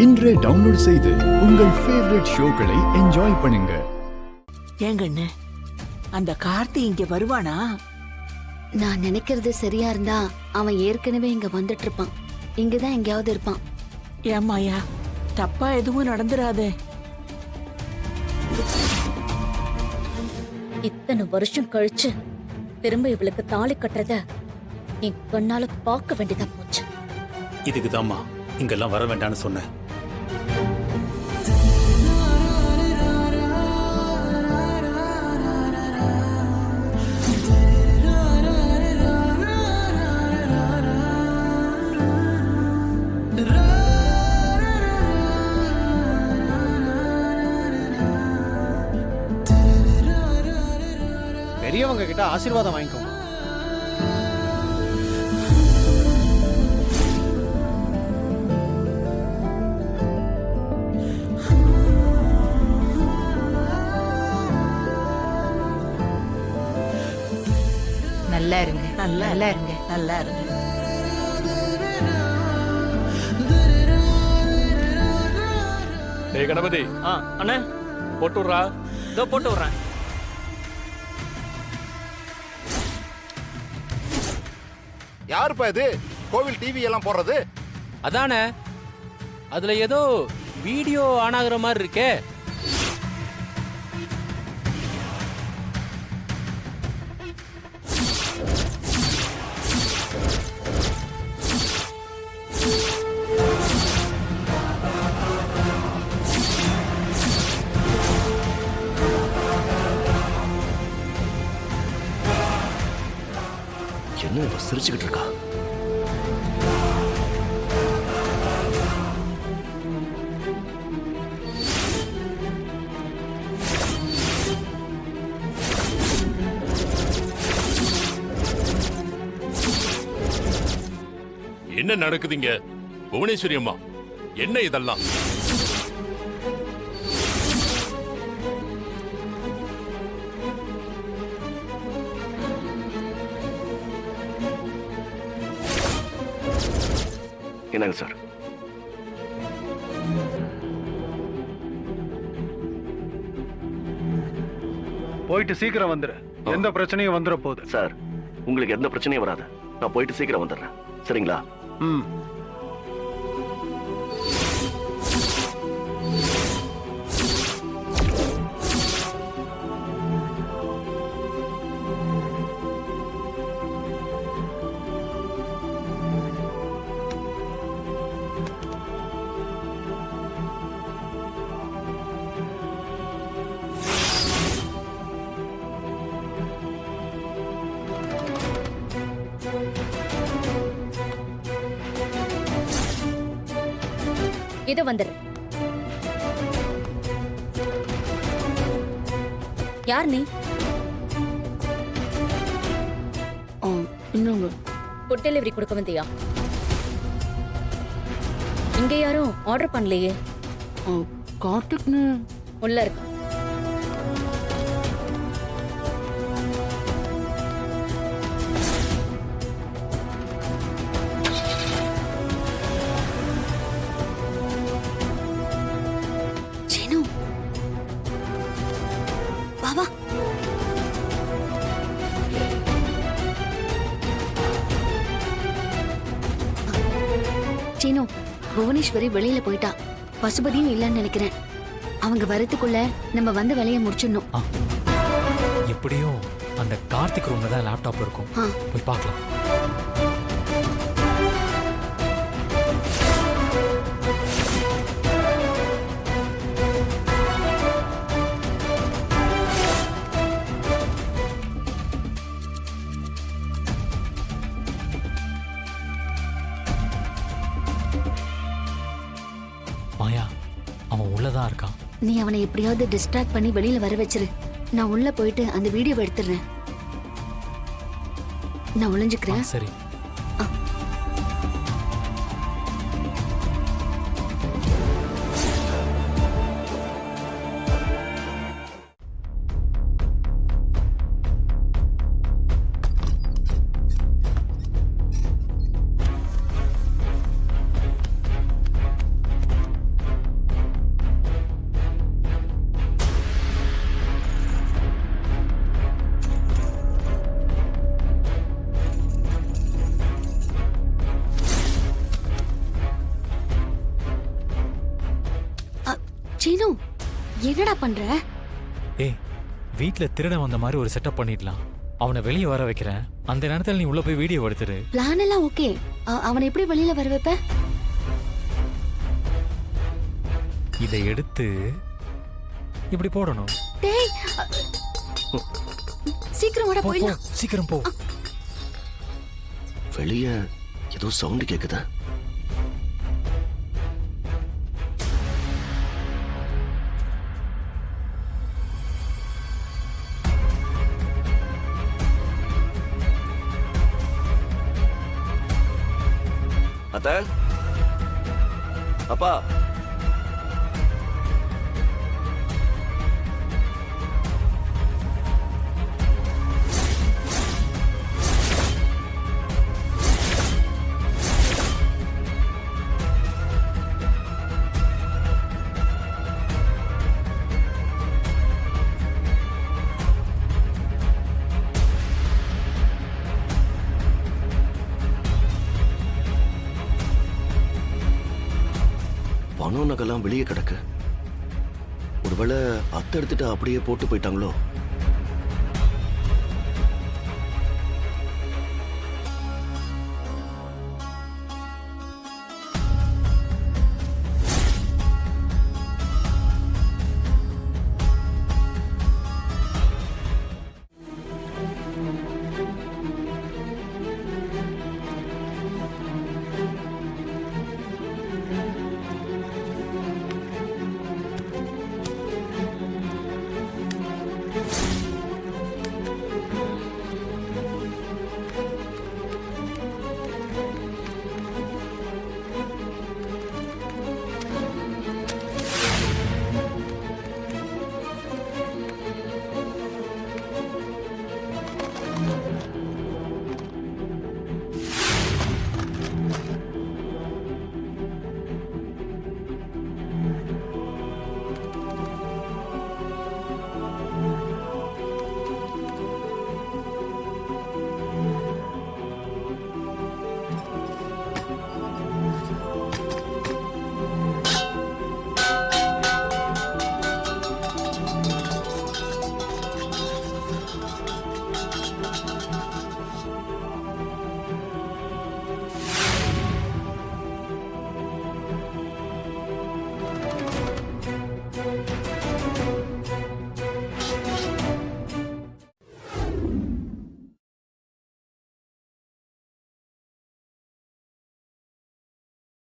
இன்றே டவுன்லோட் செய்து உங்கள் ஃபேவரட் ஷோக்களை என்ஜாய் பண்ணுங்க. ஏங்கண்ணு, அந்த கார்த்தி இங்க வருவானா? நான் நினைக்கிறது சரியா இருந்தா அவன் ஏற்கனவே இங்க வந்துட்டு இருப்பான். இங்கதான் எங்கேயாவது இருப்பான். ஏம்மாயா, தப்பா எதுவும் நடந்துராதே. இத்தனை வருஷம் கழிச்சு திரும்ப இவளுக்கு தாலி கட்டுறத என் கண்ணால பார்க்க வேண்டியதா போச்சு. இதுக்கு தாம்மா இங்கெல்லாம் வர வேண்டாம்னு சொன்னேன். பெரியவங்க கிட்ட ஆசீர்வாதம் வாங்கிக்கோங்க. நல்லா இருங்க, நல்லா நல்லா இருங்க. நல்லா இருக்கு. டேய் கணபதி, அண்ணே போட்டு விட்றா. இதோ போட்டு விடுறேன். யாருப்பா இது கோவில் டிவி எல்லாம் போடுறது? அதானே, அதுல ஏதோ வீடியோ ஆன் ஆகுற மாதிரி இருக்கே. என்ன இவ சிரிச்சுக்கிட்டு இருக்கா? என்ன நடக்குதுங்க புவனேஸ்வரி அம்மா? என்ன இதெல்லாம்? என்னங்க சார்? போயிட்டு சீக்கிரம் வந்துரு. எந்த பிரச்சனையும் வந்துட போகுது. சார், உங்களுக்கு எந்த பிரச்சனையும் வராது. நான் போயிட்டு சீக்கிரம் வந்துடுறேன். சரிங்களா? ம். இத வந்துரு. யார் நீ? இன்னொங்க ஃபுட் டெலிவரி கொடுக்க வந்தியா? இங்க யாரும் ஆர்டர் பண்ணலையே. கார்த்திக்னு உள்ள இருக்கு. சீனு, வா வா. சீனு, புவனேஸ்வரி வெளியில போயிட்டா. பசுபதியும் இல்லைன்னு நினைக்கிறேன். அவங்க வரதுக்குள்ள நம்ம வந்த வேலையை முடிச்சிடணும். எப்படியும் அந்த கார்த்திக் ரூம்ல தான் லேப்டாப் இருக்கும். போய் பார்க்கலாம். மாயா, அவன் உள்ளதான் இருக்கான். நீ அவனை எப்படியாவது டிஸ்ட்ராக்ட் பண்ணி வெளியில வர வச்சிரு. நான் உள்ள போயிட்டு அந்த வீடியோவை எடுத்துறேன். நான் ஒளிஞ்சுக்கிறேன். சரி. சீனு என்னடா பண்ற? ஏய் வீட்டில் திருடன் வந்த மாதிரி ஒரு செட்டப் பண்ணிடலாம். அவனை வெளியே வர வைக்கிறேன். அந்த நேரத்தில் நீ உள்ள போய் வீடியோ எடுத்துரு. பிளான் எல்லாம் ஓகே. அவனை எப்படி வெளியில வர வைப்ப? இதை எடுத்து இப்படி போடணும். டேய் சீக்கிரம் வாடா போ, போ, போயிடலாம். சீக்கிரம் போ. வெளியே ஏதோ சவுண்டு கேக்குதா? அத்த, அப்பா, பணம் நகைலாம் வெளியே கிடக்கு. ஒருவேளை அத்தை எடுத்துட்டு அப்படியே போட்டு போயிட்டாங்களோ?